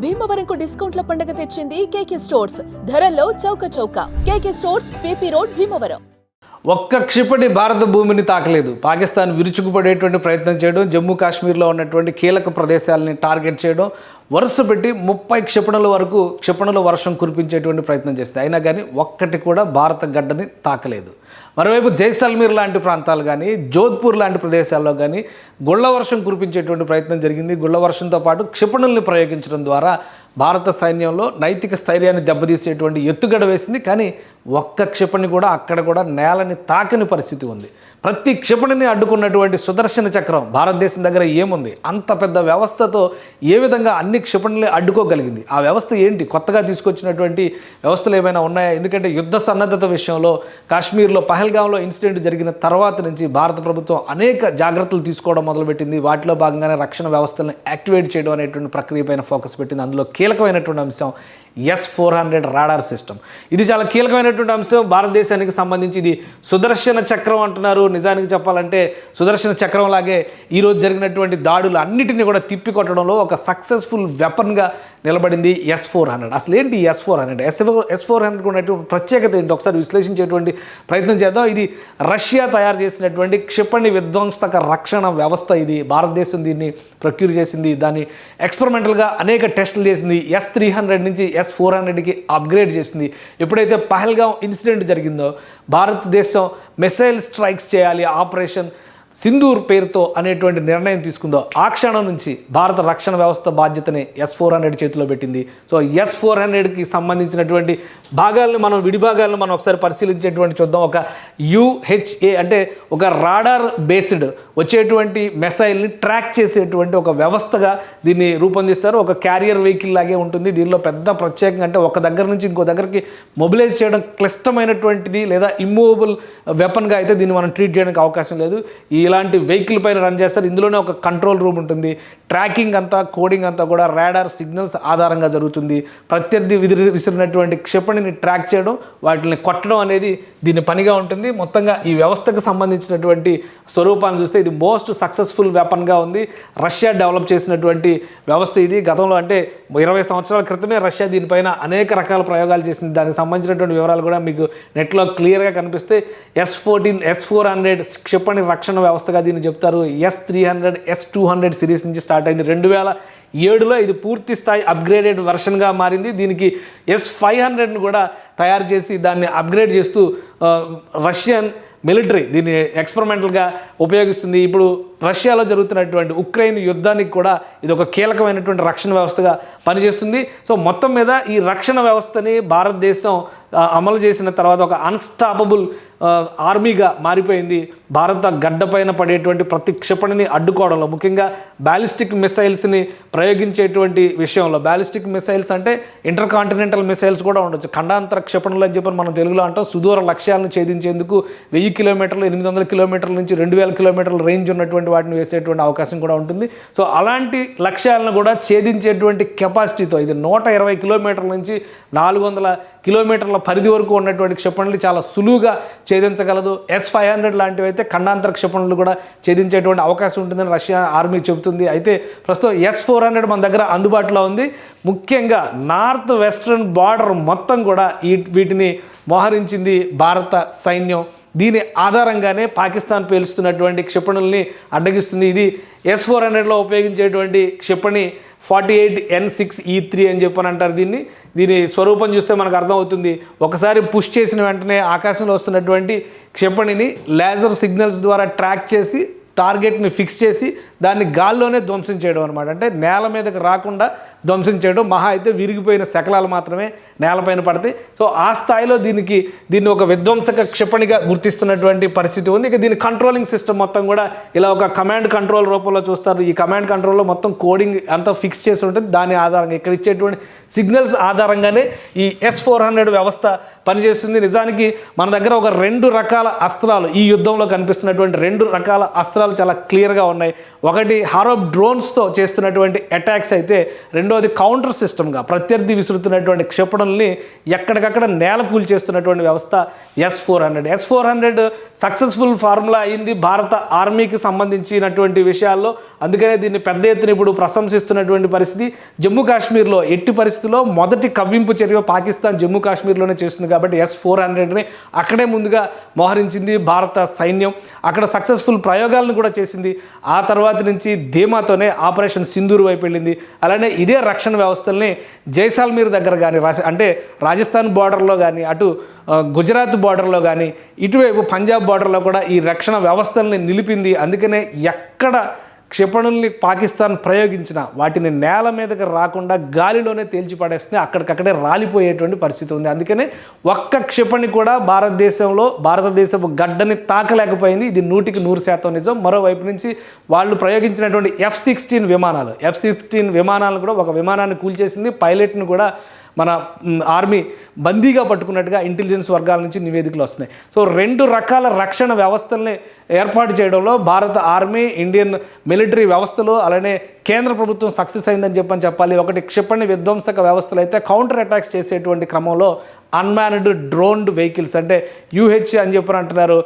భీమవరంకు డిస్కౌంట్ల పండుగ తెచ్చింది కేకే స్టోర్స్. ధరల్లో చౌక. కేకే స్టోర్స్, పీపీ రోడ్, భీమవరం. ఒక్క క్షిపణి భారత భూమిని తాకలేదు. పాకిస్తాన్ విరుచుకుపడేటువంటి ప్రయత్నం చేయడం, జమ్మూ కాశ్మీర్లో ఉన్నటువంటి కీలక ప్రదేశాలని టార్గెట్ చేయడం, వరుస పెట్టి 30 క్షిపణుల వరకు క్షిపణుల వర్షం కురిపించేటువంటి ప్రయత్నం చేస్తే అయినా కానీ ఒక్కటి కూడా భారత గడ్డని తాకలేదు. మరోవైపు జైసల్మీర్ లాంటి ప్రాంతాలు కానీ, జోధ్పూర్ లాంటి ప్రదేశాల్లో కానీ గుళ్ల వర్షం కురిపించేటువంటి ప్రయత్నం జరిగింది. గుళ్ల వర్షంతో పాటు క్షిపణుల్ని ప్రయోగించడం ద్వారా భారత సైన్యంలో నైతిక స్థైర్యాన్ని దెబ్బతీసేటువంటి ఎత్తుగడ వేసింది. కానీ ఒక్క క్షిపణి కూడా అక్కడ కూడా నేలని తాకని పరిస్థితి ఉంది. ప్రతి క్షిపణిని అడ్డుకున్నటువంటి సుదర్శన చక్రం భారతదేశం దగ్గర ఏముంది? అంత పెద్ద వ్యవస్థతో ఏ విధంగా అన్ని క్షిపణుల్ని అడ్డుకోగలిగింది? ఆ వ్యవస్థ ఏంటి? కొత్తగా తీసుకొచ్చినటువంటి వ్యవస్థలు ఏమైనా ఉన్నాయా? ఎందుకంటే యుద్ధ సన్నద్ధత విషయంలో కాశ్మీర్లో పహల్గాంలో ఇన్సిడెంట్ జరిగిన తర్వాత నుంచి భారత ప్రభుత్వం అనేక జాగ్రత్తలు తీసుకోవడం మొదలుపెట్టింది. వాటిలో భాగంగానే రక్షణ వ్యవస్థలను యాక్టివేట్ చేయడం అనేటువంటి ప్రక్రియ పైన ఫోకస్ పెట్టింది. అందులో కీలకమైనటువంటి అంశం S-400 రాడార్ సిస్టమ్. ఇది చాలా కీలకమైనటువంటి అంశం భారతదేశానికి సంబంధించి. ఇది సుదర్శన చక్రం అంటున్నారు. నిజానికి చెప్పాలంటే సుదర్శన చక్రం లాగే ఈరోజు జరిగినటువంటి దాడులు అన్నిటిని కూడా తిప్పికొట్టడంలో ఒక సక్సెస్ఫుల్ వెపన్గా నిలబడింది S-400. అసలు ఏంటి S-400? S-400 ఉన్నటువంటి ప్రత్యేకత ఏంటి? ఒకసారి విశ్లేషించేటువంటి ప్రయత్నం చేద్దాం. ఇది రష్యా తయారు చేసినటువంటి క్షిపణి విధ్వంసక రక్షణ వ్యవస్థ. ఇది భారతదేశం దీన్ని ప్రొక్యూర్ చేసింది. దాన్ని ఎక్స్పెరిమెంటల్గా అనేక టెస్టులు చేసింది. S-300 నుంచి S-400కి అప్గ్రేడ్ చేసింది. ఎప్పుడైతే పహల్గాం ఇన్సిడెంట్ జరిగిందో భారతదేశం మిసైల్ స్ట్రైక్స్ చేయాలి, ఆపరేషన్ సింధూర్ పేరుతో అనేటువంటి నిర్ణయం తీసుకుందో ఆ క్షణం నుంచి భారత రక్షణ వ్యవస్థ బాధ్యతని S-400 చేతిలో పెట్టింది. సో S-400కి సంబంధించినటువంటి భాగాలను మనం విడిభాగాలను మనం ఒకసారి పరిశీలించేటువంటి చూద్దాం. ఒక UHA అంటే ఒక రాడార్ బేస్డ్ వచ్చేటువంటి మిసైల్ని ట్రాక్ చేసేటువంటి ఒక వ్యవస్థగా దీన్ని రూపొందిస్తారు. ఒక క్యారియర్ వెహికల్ లాగే ఉంటుంది. దీనిలో పెద్ద ప్రత్యేకంగా అంటే ఒక దగ్గర నుంచి ఇంకో దగ్గరికి మొబిలైజ్ చేయడం క్లిష్టమైనటువంటిది లేదా ఇమ్మూవబుల్ వెపన్గా అయితే దీన్ని మనం ట్రీట్ చేయడానికి అవకాశం లేదు. ఇలాంటి వెహికల్ పైన రన్ చేస్తారు. ఇందులోనే ఒక కంట్రోల్ రూమ్ ఉంటుంది. ట్రాకింగ్ అంతా, కోడింగ్ అంతా కూడా రాడార్ సిగ్నల్స్ ఆధారంగా జరుగుతుంది. ప్రత్యర్థి విసిరినటువంటి క్షిపణిని ట్రాక్ చేయడం, వాటిని కొట్టడం అనేది దీని పనిగా ఉంటుంది. మొత్తంగా ఈ వ్యవస్థకు సంబంధించినటువంటి స్వరూపాన్ని చూస్తే ఇది మోస్ట్ సక్సెస్ఫుల్ వెపన్గా ఉంది. రష్యా డెవలప్ చేసినటువంటి వ్యవస్థ ఇది. గతంలో అంటే 20 సంవత్సరాల క్రితమే రష్యా దీనిపైన అనేక రకాల ప్రయోగాలు చేసింది. దానికి సంబంధించినటువంటి వివరాలు కూడా మీకు నెట్లో క్లియర్గా కనిపిస్తే S-400 క్షిపణి రక్షణ వ్యవస్థగా దీన్ని చెప్తారు. S-300, S-200 సిరీస్ నుంచి స్టార్ట్ అయింది. 2007లో ఇది పూర్తి స్థాయి అప్గ్రేడెడ్ వెర్షన్గా మారింది. దీనికి S-500ను కూడా తయారు చేసి దాన్ని అప్గ్రేడ్ చేస్తూ రష్యన్ మిలిటరీ దీన్ని ఎక్స్పెరిమెంటల్గా ఉపయోగిస్తుంది. ఇప్పుడు రష్యాలో జరుగుతున్నటువంటి ఉక్రెయిన్ యుద్ధానికి కూడా ఇది ఒక కీలకమైనటువంటి రక్షణ వ్యవస్థగా పనిచేస్తుంది. సో మొత్తం మీద ఈ రక్షణ వ్యవస్థని భారతదేశం అమలు చేసిన తర్వాత ఒక అన్స్టాపబుల్ ఆర్మీగా మారిపోయింది. భారత గడ్డపైన పడేటువంటి ప్రతి క్షిపణిని అడ్డుకోవడంలో, ముఖ్యంగా బ్యాలిస్టిక్ మిసైల్స్ని ప్రయోగించేటువంటి విషయంలో. బ్యాలిస్టిక్ మిసైల్స్ అంటే ఇంటర్ కాంటినెంటల్ మిసైల్స్ కూడా ఉండొచ్చు. ఖండాంతర క్షిపణులు అని చెప్పి మనం తెలుగులో అంటాం. సుదూర లక్ష్యాలను ఛేదించేందుకు 1000 కిలోమీటర్లు, 800 కిలోమీటర్ల నుంచి 2000 కిలోమీటర్ల రేంజ్ ఉన్నటువంటి వాటిని వేసేటువంటి అవకాశం కూడా ఉంటుంది. సో అలాంటి లక్ష్యాలను కూడా ఛేదించేటువంటి కెపాసిటీతో ఇది 120 కిలోమీటర్ల నుంచి 400 కిలోమీటర్ల పరిధి వరకు ఉన్నటువంటి క్షిపణులు చాలా సులువుగా ఛేదించగలదు. S-500 లాంటివి అయితే ఖండాంతర క్షిపణులు కూడా ఛేదించేటువంటి అవకాశం ఉంటుందని రష్యా ఆర్మీ చెబుతుంది. అయితే ప్రస్తుతం S-400 మన దగ్గర అందుబాటులో ఉంది. ముఖ్యంగా నార్త్ వెస్ట్రన్ బార్డర్ మొత్తం కూడా వీటిని మోహరించింది భారత సైన్యం. దీని ఆధారంగానే పాకిస్తాన్ పేలుస్తున్నటువంటి క్షిపణుల్ని అడ్డగిస్తుంది. ఇది S-400లో ఉపయోగించేటువంటి క్షిపణి 48N6E3 అని చెప్పని అంటారు. దీని స్వరూపం చూస్తే మనకు అర్థమవుతుంది. ఒకసారి పుష్ చేసిన వెంటనే ఆకాశంలో వస్తున్నటువంటి క్షిపణిని లేజర్ సిగ్నల్స్ ద్వారా ట్రాక్ చేసి టార్గెట్ని ఫిక్స్ చేసి దాన్ని గాల్లోనే ధ్వంసం చేయడం అనమాట. అంటే నేల మీదకి రాకుండా ధ్వంసం చేయడం. మహా అయితే విరిగిపోయిన శకలాలు మాత్రమే నేలపైన పడతాయి. సో ఆ స్థాయిలో దీన్ని ఒక విధ్వంసక క్షిపణిగా గుర్తిస్తున్నటువంటి పరిస్థితి ఉంది. ఇక దీని కంట్రోలింగ్ సిస్టమ్ మొత్తం కూడా ఇలా ఒక కమాండ్ కంట్రోల్ రూపంలో చూస్తారు. ఈ కమాండ్ కంట్రోల్లో మొత్తం కోడింగ్ అంతా ఫిక్స్ చేసి ఉంటుంది. దాని ఆధారంగా ఇక్కడ ఇచ్చేటువంటి సిగ్నల్స్ ఆధారంగానే ఈ S-400 వ్యవస్థ పనిచేస్తుంది. నిజానికి మన దగ్గర ఒక 2 రకాల అస్త్రాలు ఈ యుద్ధంలో కనిపిస్తున్నటువంటి 2 రకాల అస్త్రాలు చాలా క్లియర్గా ఉన్నాయి. ఒకటి హారోప్ డ్రోన్స్తో చేస్తున్నటువంటి అటాక్స్ అయితే, రెండోది కౌంటర్ సిస్టమ్గా ప్రత్యర్థి విసురుతున్నటువంటి క్షిపణుల్ని ఎక్కడికక్కడ నేల కూల్చేస్తున్నటువంటి వ్యవస్థ S-400 సక్సెస్ఫుల్ ఫార్ములా అయింది భారత ఆర్మీకి సంబంధించినటువంటి విషయాల్లో. అందుకనే దీన్ని పెద్ద ఎత్తున ఇప్పుడు ప్రశంసిస్తున్నటువంటి పరిస్థితి. జమ్మూ కాశ్మీర్లో ఎట్టి పరిస్థితుల్లో మొదటి కవ్వింపు చర్య పాకిస్తాన్ జమ్మూ కాశ్మీర్లోనే చేస్తుంది కాబట్టి S-400ని అక్కడే ముందుగా మోహరించింది భారత సైన్యం. అక్కడ సక్సెస్ఫుల్ ప్రయోగాలను కూడా చేసింది. ఆ తర్వాత నుంచి ధీమాతోనే ఆపరేషన్ సింధూర్ వైపు వెళ్ళింది. అలానే ఇదే రక్షణ వ్యవస్థల్ని జైసాల్మీర్ దగ్గర కానీ, అంటే రాజస్థాన్ బార్డర్లో కానీ, అటు గుజరాత్ బార్డర్లో కానీ, ఇటువైపు పంజాబ్ బార్డర్లో కూడా ఈ రక్షణ వ్యవస్థల్ని నిలిపింది. అందుకనే ఎక్కడ క్షిపణుల్ని పాకిస్తాన్ ప్రయోగించిన వాటిని నేల మీదకి రాకుండా గాలిలోనే తేల్చిపడేస్తే అక్కడికక్కడే రాలిపోయేటువంటి పరిస్థితి ఉంది. అందుకనే ఒక్క క్షిపణి కూడా భారతదేశపు గడ్డని తాకలేకపోయింది. ఇది 100% నిజం. మరోవైపు నుంచి వాళ్ళు ప్రయోగించినటువంటి F-16 విమానాలను కూడా ఒక విమానాన్ని కూల్చేసింది. పైలట్ను కూడా మన ఆర్మీ బందీగా పట్టుకున్నట్టుగా ఇంటెలిజెన్స్ వర్గాల నుంచి నివేదికలు వస్తున్నాయి. సో 2 రకాల రక్షణ వ్యవస్థల్ని ఏర్పాటు చేయడంలో భారత ఆర్మీ, ఇండియన్ మిలిటరీ వ్యవస్థలు, అలానే కేంద్ర ప్రభుత్వం సక్సెస్ అయిందని చెప్పాలి. ఒకటి క్షిపణి విధ్వంసక వ్యవస్థలు అయితే కౌంటర్ అటాక్స్ చేసేటువంటి క్రమంలో అన్మాన్డ్ డ్రోన్డ్ వెహికల్స్, అంటే UH అని చెప్పని అంటున్నారు,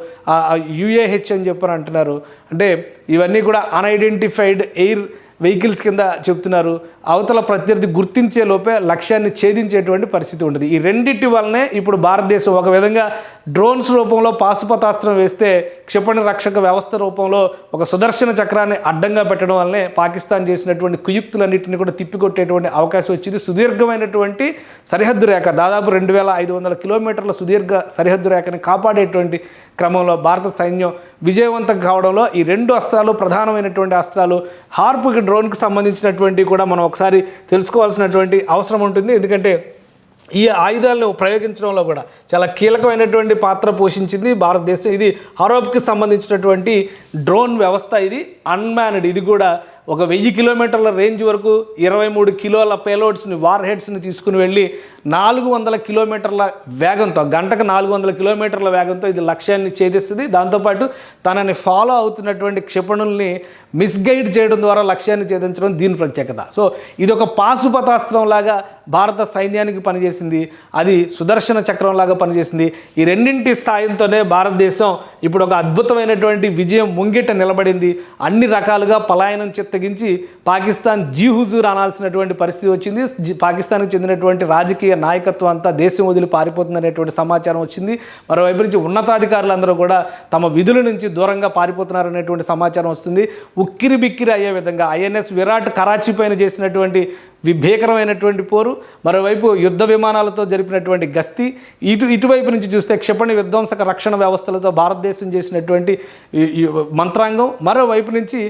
UAH అని చెప్పని అంటున్నారు. అంటే ఇవన్నీ కూడా అన్ఐడెంటిఫైడ్ ఎయిర్ వెహికల్స్ కింద చెప్తున్నారు. అవతల ప్రత్యర్థి గుర్తించే లోపే లక్ష్యాన్ని ఛేదించేటువంటి పరిస్థితి ఉంటుంది. ఈ రెండింటి వల్లనే ఇప్పుడు భారతదేశం ఒక విధంగా డ్రోన్స్ రూపంలో పాశుపతాస్త్రం వేస్తే, క్షిపణి రక్షక వ్యవస్థ రూపంలో ఒక సుదర్శన చక్రాన్ని అడ్డంగా పెట్టడం వల్లనే పాకిస్తాన్ చేసినటువంటి కుయుక్తులన్నింటినీ కూడా తిప్పికొట్టేటువంటి అవకాశం వచ్చింది. సుదీర్ఘమైనటువంటి సరిహద్దు రేఖ, దాదాపు 2500 కిలోమీటర్ల సుదీర్ఘ సరిహద్దు రేఖని కాపాడేటువంటి క్రమంలో భారత సైన్యం విజయవంతం కావడంలో ఈ 2 అస్త్రాలు ప్రధానమైనటువంటి అస్త్రాలు. హార్ప్ డ్రోన్కి సంబంధించినటువంటి కూడా మనం ఒకసారి తెలుసుకోవాల్సినటువంటి అవసరం ఉంటుంది. ఎందుకంటే ఈ ఆయుధాలను ప్రయోగించడంలో కూడా చాలా కీలకమైనటువంటి పాత్ర పోషించింది భారతదేశం. ఇది హారోప్కి సంబంధించినటువంటి డ్రోన్ వ్యవస్థ. ఇది అన్మాన్డ్. ఇది కూడా ఒక 1000 కిలోమీటర్ల రేంజ్ వరకు 23 కిలోల పేలోడ్స్ని, వార్ హెడ్స్ని తీసుకుని వెళ్ళి 400 కిలోమీటర్ల వేగంతో, గంటకు 400 కిలోమీటర్ల వేగంతో ఇది లక్ష్యాన్ని ఛేదిస్తుంది. దాంతోపాటు తనని ఫాలో అవుతున్నటువంటి క్షిపణుల్ని మిస్గైడ్ చేయడం ద్వారా లక్ష్యాన్ని ఛేదించడం దీని ప్రత్యేకత. సో ఇది ఒక పాశుపతాస్త్రం లాగా భారత సైన్యానికి పనిచేసింది. అది సుదర్శన చక్రం లాగా పనిచేసింది. ఈ రెండింటి సాయంతోనే భారతదేశం ఇప్పుడు ఒక అద్భుతమైనటువంటి విజయం ముంగిట నిలబడింది. అన్ని రకాలుగా పలాయనం తెగించి పాకిస్తాన్ హుజూర్ అనాల్సినటువంటి పరిస్థితి వచ్చింది. పాకిస్తాన్కి చెందినటువంటి రాజకీయ నాయకత్వం అంతా దేశం వదిలి పారిపోతుందనేటువంటి సమాచారం వచ్చింది. మరోవైపు నుంచి ఉన్నతాధికారులందరూ కూడా తమ విధుల నుంచి దూరంగా పారిపోతున్నారనేటువంటి సమాచారం వస్తుంది. ఉక్కిరి బిక్కిరి అయ్యే విధంగా INS విరాట్ కరాచీ పైన చేసినటువంటి భీకరమైనటువంటి పోరు, మరోవైపు యుద్ధ విమానాలతో జరిపినటువంటి గస్తీ, ఇటువైపు నుంచి చూస్తే క్షిపణి విధ్వంసక రక్షణ వ్యవస్థలతో భారతదేశం చేసినటువంటి మంత్రాంగం, మరోవైపు నుంచి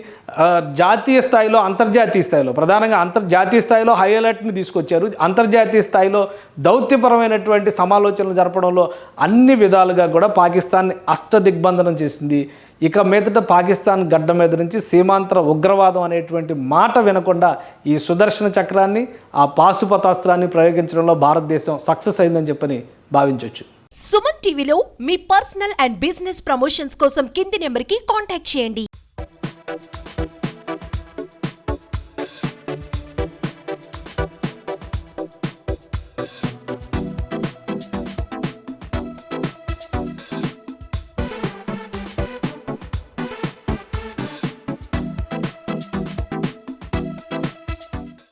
జాతీయ స్థాయిలో, అంతర్జాతీయ స్థాయిలో, ప్రధానంగా జాతీయ స్థాయిలో హై అలర్ట్ని తీసుకొచ్చారు. అంతర్జాతీయ స్థాయిలో దౌత్యపరమైనటువంటి సమాలోచనలు జరపడంలో అన్ని విధాలుగా కూడా పాకిస్తాన్ని అష్టదిగ్బంధనం చేసింది. ఇక మీదట పాకిస్తాన్ గడ్డ మీద నుంచి సీమాంతర ఉగ్రవాదం అనేటువంటి మాట వినకుండా ఈ సుదర్శన చక్రాన్ని, ఆ పాశుపతాస్త్రాన్ని ప్రయోగించడంలో భారతదేశం సక్సెస్ అయిందని చెప్పని భావించవచ్చు. సుమన్ టీవీలో మీ పర్సనల్ అండ్ బిజినెస్ ప్రమోషన్స్ కోసం కింది నెంబర్కి కాంటాక్ట్ చేయండి.